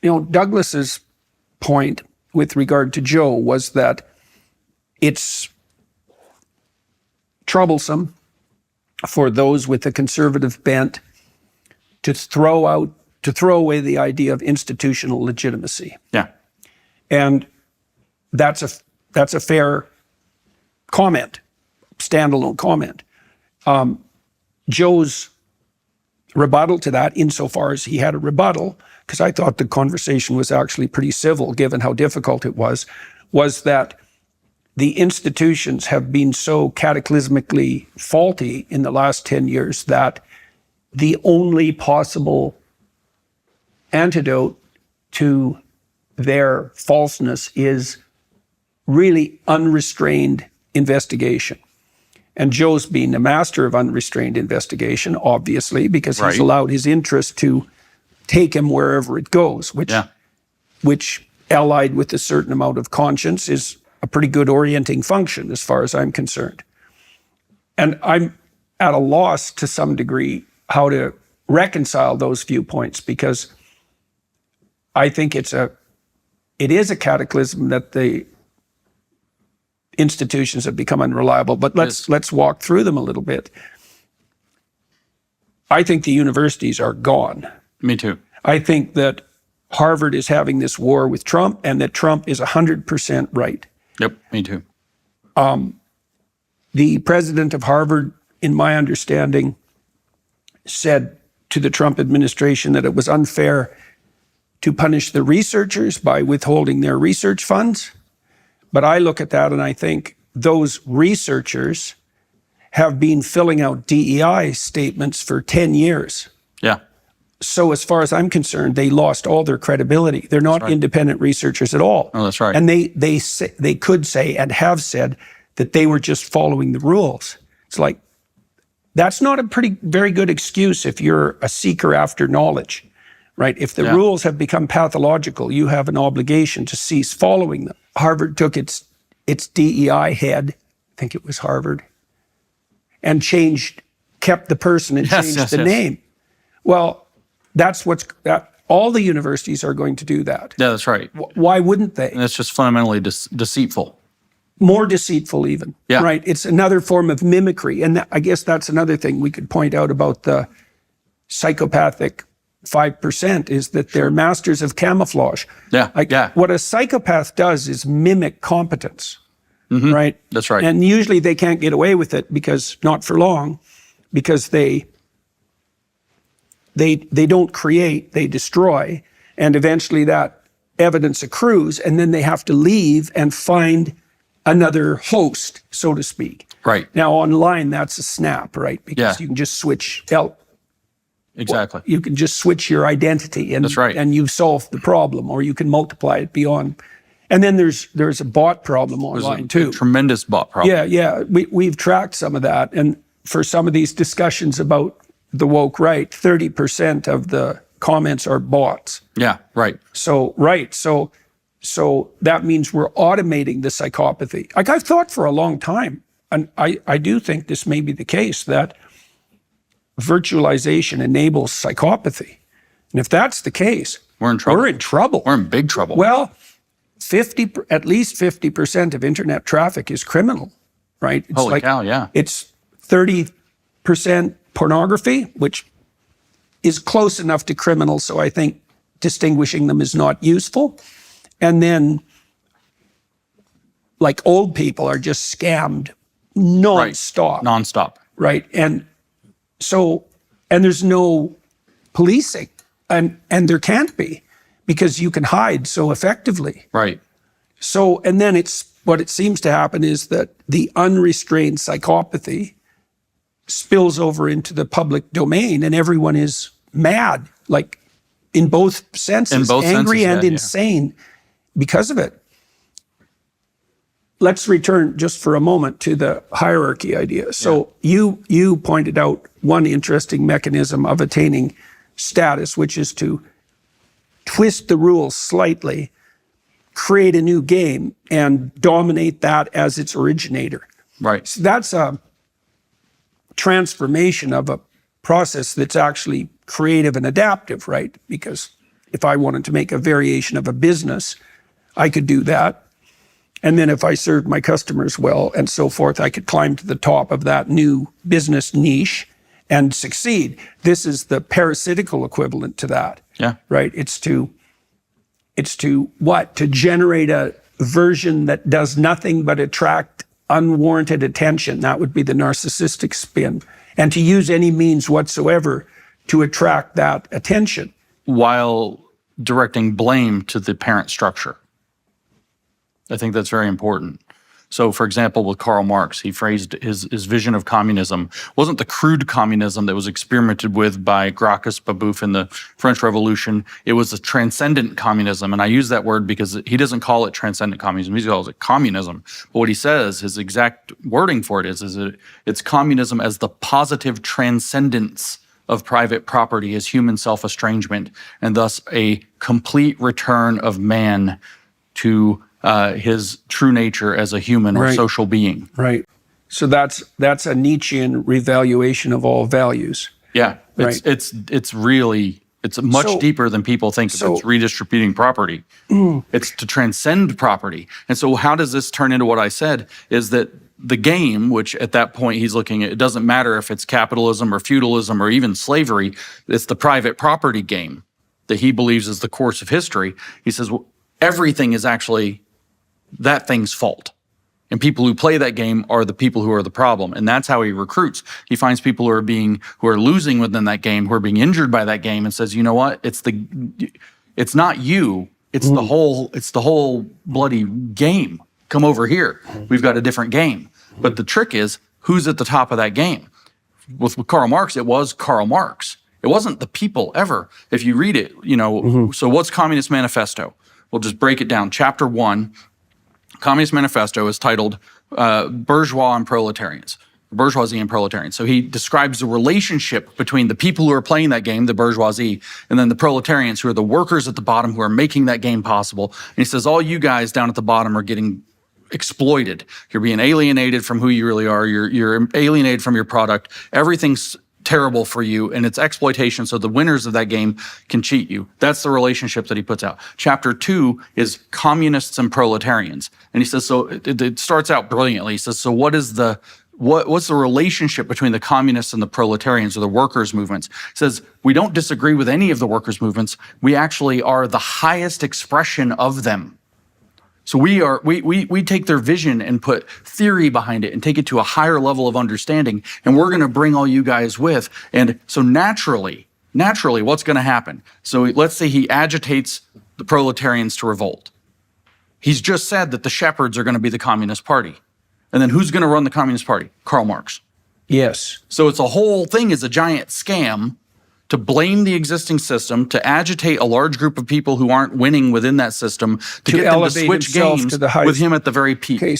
Douglas's point with regard to Joe was that it's troublesome for those with a conservative bent to throw away the idea of institutional legitimacy. Yeah. And that's a fair comment, standalone comment. Joe's rebuttal to that, insofar as he had a rebuttal, because I thought the conversation was actually pretty civil given how difficult it was that the institutions have been so cataclysmically faulty in the last 10 years that the only possible antidote to their falseness is really unrestrained investigation. And Joe's been a master of unrestrained investigation, obviously, because he's allowed his interest to take him wherever it goes, which allied with a certain amount of conscience is a pretty good orienting function as far as I'm concerned. And I'm at a loss to some degree how to reconcile those viewpoints, because I think it is a cataclysm that the institutions have become unreliable. But let's walk through them a little bit. I think the universities are gone. Me too. I think that Harvard is having this war with Trump, and that Trump is 100% right. Yep, me too. The president of Harvard, in my understanding, said to the Trump administration that it was unfair to punish the researchers by withholding their research funds. But I look at that and I think those researchers have been filling out DEI statements for 10 years. Yeah. So as far as I'm concerned, they lost all their credibility. They're not independent reasoners at all. Oh, that's right. And they could say and have said that they were just following the rules. It's like, that's not a very good excuse if you're a seeker after knowledge, right? If the rules have become pathological, you have an obligation to cease following them. Harvard took its DEI head, I think it was Harvard, and kept the person and changed the name. Well, all the universities are going to do that. Yeah, that's right. Why wouldn't they? And it's just fundamentally deceitful. More deceitful even, right? It's another form of mimicry. And I guess that's another thing we could point out about the psychopathic 5% is that they're masters of camouflage. What a psychopath does is mimic competence, right? That's right. And usually they can't get away with it not for long, because they don't create, they destroy, and eventually that evidence accrues, and then they have to leave and find another host, so to speak. Right. Now online, that's a snap, right? Because you can just switch Exactly. You can just switch your identity and, that's right. and you've solved the problem, or you can multiply it beyond. And then there's a bot problem online too. A tremendous bot problem. Yeah. We've tracked some of that. And for some of these discussions about the woke right, 30% of the comments are bots. Yeah, right. So that means we're automating the psychopathy. Like I've thought for a long time, and I do think this may be the case, that virtualization enables psychopathy. And if that's the case, we're in trouble. We're in trouble. We're in big trouble. Well, at least 50% of internet traffic is criminal, right? It's Holy cow, yeah. It's 30% pornography, which is close enough to criminal, so I think distinguishing them is not useful. And then, like, old people are just scammed nonstop. Right. Nonstop. Right. And there's no policing, and there can't be, because you can hide so effectively. Right. So, and then what it seems to happen is that the unrestrained psychopathy spills over into the public domain, and everyone is mad, like in both senses, angry and insane because of it. Let's return just for a moment to the hierarchy idea. So you pointed out one interesting mechanism of attaining status, which is to twist the rules slightly, create a new game, and dominate that as its originator. Right. So that's a transformation of a process that's actually creative and adaptive, right? Because If I wanted to make a variation of a business, I could do that. And then if I served my customers well and so forth, I could climb to the top of that new business niche and succeed. This is the parasitical equivalent to that. Yeah. Right? It's to what? To generate a version that does nothing but attract unwarranted attention. That would be the narcissistic spin. And to use any means whatsoever to attract that attention. While directing blame to the parent structure. I think that's very important. So, for example, with Karl Marx, he phrased his vision of communism wasn't the crude communism that was experimented with by Gracchus Babeuf in the French Revolution. It was a transcendent communism. And I use that word because he doesn't call it transcendent communism. He calls it communism. But what he says, his exact wording for it is that it's communism as the positive transcendence of private property as human self-estrangement, and thus a complete return of man to his true nature as a human or social being. Right. So that's a Nietzschean revaluation of all values. Yeah. It's much deeper than people think. It's redistributing property. It's to transcend property. And so how does this turn into what I said is that the game, which at that point he's looking at, it doesn't matter if it's capitalism or feudalism or even slavery, it's the private property game that he believes is the course of history. He says, well, everything is actually that thing's fault. And people who play that game are the people who are the problem. And that's how he recruits. He finds people who are losing within that game, who are being injured by that game, and says, you know what? It's not you. It's the whole bloody game. Come over here. We've got a different game. But the trick is, who's at the top of that game? With Karl Marx, it was Karl Marx. It wasn't the people ever. If you read it, so what's Communist Manifesto? We'll just break it down. Chapter 1, Communist Manifesto is titled Bourgeois and Proletarians, Bourgeoisie and Proletarians. So he describes the relationship between the people who are playing that game, the bourgeoisie, and then the proletarians, who are the workers at the bottom who are making that game possible. And he says, all you guys down at the bottom are getting exploited. You're being alienated from who you really are. You're alienated from your product. Everything's terrible for you, and it's exploitation, so the winners of that game can cheat you. That's the relationship that he puts out. Chapter 2 is communists and proletarians. And he says, so it starts out brilliantly. He says, so what's the relationship between the communists and the proletarians or the workers' movements? He says, we don't disagree with any of the workers' movements. We actually are the highest expression of them. So we take their vision and put theory behind it and take it to a higher level of understanding, and we're going to bring all you guys with. And so naturally, what's going to happen? So let's say he agitates the proletarians to revolt. He's just said that the shepherds are going to be the Communist Party. And then who's going to run the Communist Party? Karl Marx. Yes. So it's a whole thing is a giant scam to blame the existing system, to agitate a large group of people who aren't winning within that system, to get them to switch games with him at the very peak.